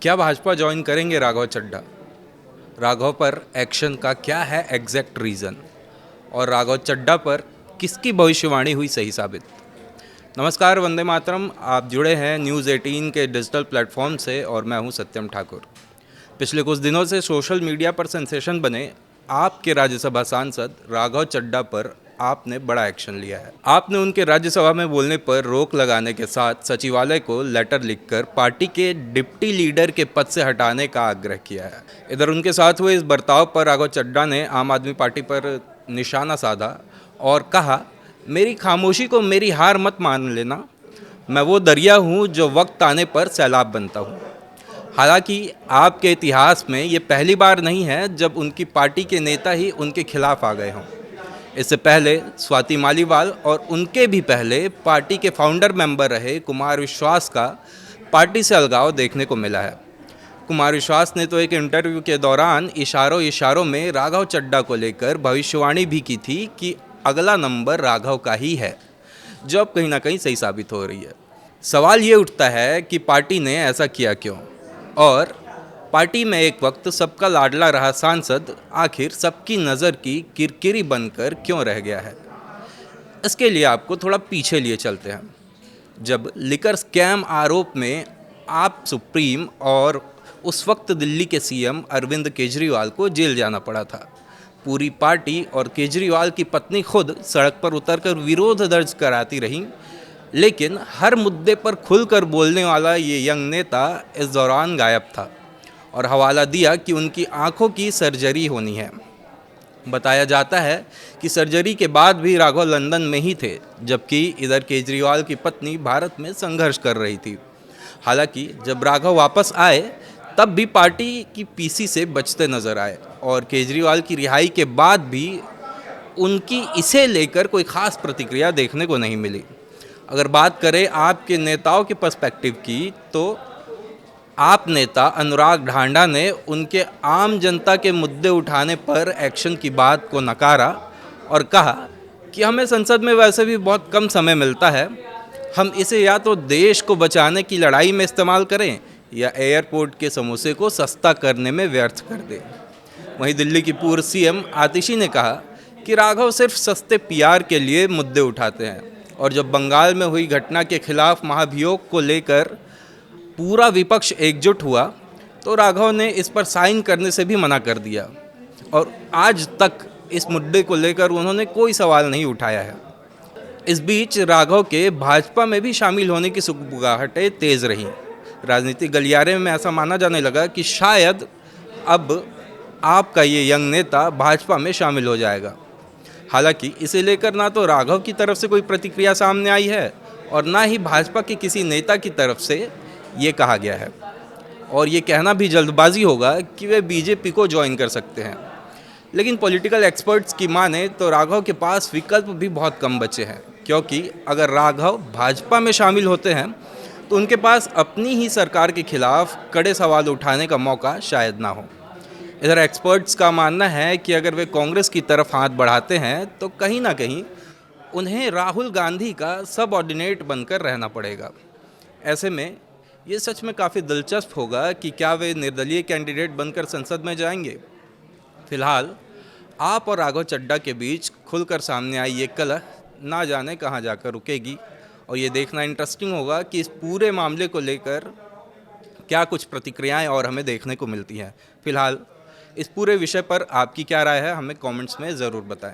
क्या भाजपा ज्वाइन करेंगे राघव चड्ढा? राघव पर एक्शन का क्या है एग्जैक्ट रीज़न? और राघव चड्ढा पर किसकी भविष्यवाणी हुई सही साबित? नमस्कार, वंदे मातरम। आप जुड़े हैं न्यूज़ 18 के डिजिटल प्लेटफॉर्म से और मैं हूं सत्यम ठाकुर। पिछले कुछ दिनों से सोशल मीडिया पर सेंसेशन बने आपके राज्यसभा सांसद राघव चड्ढा पर आपने बड़ा एक्शन लिया है। आपने उनके राज्यसभा में बोलने पर रोक लगाने के साथ सचिवालय को लेटर लिखकर पार्टी के डिप्टी लीडर के पद से हटाने का आग्रह किया है। इधर उनके साथ हुए इस बर्ताव पर राघव चड्ढा ने आम आदमी पार्टी पर निशाना साधा और कहा, मेरी खामोशी को मेरी हार मत मान लेना, मैं वो दरिया हूँ जो वक्त आने पर सैलाब बनता हूँ। हालांकि आपके इतिहास में ये पहली बार नहीं है जब उनकी पार्टी के नेता ही उनके खिलाफ आ गए हों। इससे पहले स्वाति मालीवाल और उनके भी पहले पार्टी के फाउंडर मेंबर रहे कुमार विश्वास का पार्टी से अलगाव देखने को मिला है। कुमार विश्वास ने तो एक इंटरव्यू के दौरान इशारों इशारों में राघव चड्ढा को लेकर भविष्यवाणी भी की थी कि अगला नंबर राघव का ही है, जो अब कहीं ना कहीं सही साबित हो रही है। सवाल ये उठता है कि पार्टी ने ऐसा किया क्यों, और पार्टी में एक वक्त सबका लाडला रहा सांसद आखिर सबकी नज़र की किरकिरी बनकर क्यों रह गया है। इसके लिए आपको थोड़ा पीछे लिए चलते हैं। जब लिकर स्कैम आरोप में आप सुप्रीम और उस वक्त दिल्ली के सीएम अरविंद केजरीवाल को जेल जाना पड़ा था, पूरी पार्टी और केजरीवाल की पत्नी खुद सड़क पर उतरकर विरोध दर्ज कराती रहीं, लेकिन हर मुद्दे पर खुलकर बोलने वाला ये यंग नेता इस दौरान गायब था और हवाला दिया कि उनकी आंखों की सर्जरी होनी है। बताया जाता है कि सर्जरी के बाद भी राघव लंदन में ही थे, जबकि इधर केजरीवाल की पत्नी भारत में संघर्ष कर रही थी। हालांकि जब राघव वापस आए तब भी पार्टी की पीसी से बचते नजर आए और केजरीवाल की रिहाई के बाद भी उनकी इसे लेकर कोई खास प्रतिक्रिया देखने को नहीं मिली। अगर बात करें आपके नेताओं के पर्सपेक्टिव की, तो आप नेता अनुराग ढांडा ने उनके आम जनता के मुद्दे उठाने पर एक्शन की बात को नकारा और कहा कि हमें संसद में वैसे भी बहुत कम समय मिलता है, हम इसे या तो देश को बचाने की लड़ाई में इस्तेमाल करें या एयरपोर्ट के समोसे को सस्ता करने में व्यर्थ कर दें। वहीं दिल्ली की पूर्व सीएम आतिशी ने कहा कि राघव सिर्फ सस्ते पीआर के लिए मुद्दे उठाते हैं, और जब बंगाल में हुई घटना के खिलाफ महाभियोग को लेकर पूरा विपक्ष एकजुट हुआ तो राघव ने इस पर साइन करने से भी मना कर दिया और आज तक इस मुद्दे को लेकर उन्होंने कोई सवाल नहीं उठाया है। इस बीच राघव के भाजपा में भी शामिल होने की सुगबुगाहटें तेज रहीं। राजनीतिक गलियारे में ऐसा माना जाने लगा कि शायद अब आपका ये यंग नेता भाजपा में शामिल हो जाएगा। हालांकि इसे लेकर ना तो राघव की तरफ से कोई प्रतिक्रिया सामने आई है और ना ही भाजपा के किसी नेता की तरफ से ये कहा गया है, और ये कहना भी जल्दबाजी होगा कि वे बीजेपी को ज्वाइन कर सकते हैं। लेकिन पॉलिटिकल एक्सपर्ट्स की माने तो राघव के पास विकल्प भी बहुत कम बचे हैं, क्योंकि अगर राघव भाजपा में शामिल होते हैं तो उनके पास अपनी ही सरकार के खिलाफ कड़े सवाल उठाने का मौका शायद ना हो। इधर एक्सपर्ट्स का मानना है कि अगर वे कांग्रेस की तरफ हाथ बढ़ाते हैं तो कहीं ना कहीं उन्हें राहुल गांधी का सबऑर्डिनेट बनकर रहना पड़ेगा। ऐसे में ये सच में काफ़ी दिलचस्प होगा कि क्या वे निर्दलीय कैंडिडेट बनकर संसद में जाएंगे। फिलहाल आप और राघव चड्ढा के बीच खुलकर सामने आई ये कलह ना जाने कहाँ जाकर रुकेगी, और ये देखना इंटरेस्टिंग होगा कि इस पूरे मामले को लेकर क्या कुछ प्रतिक्रियाएं और हमें देखने को मिलती हैं। फिलहाल इस पूरे विषय पर आपकी क्या राय है, हमें कमेंट्स में ज़रूर बताएं।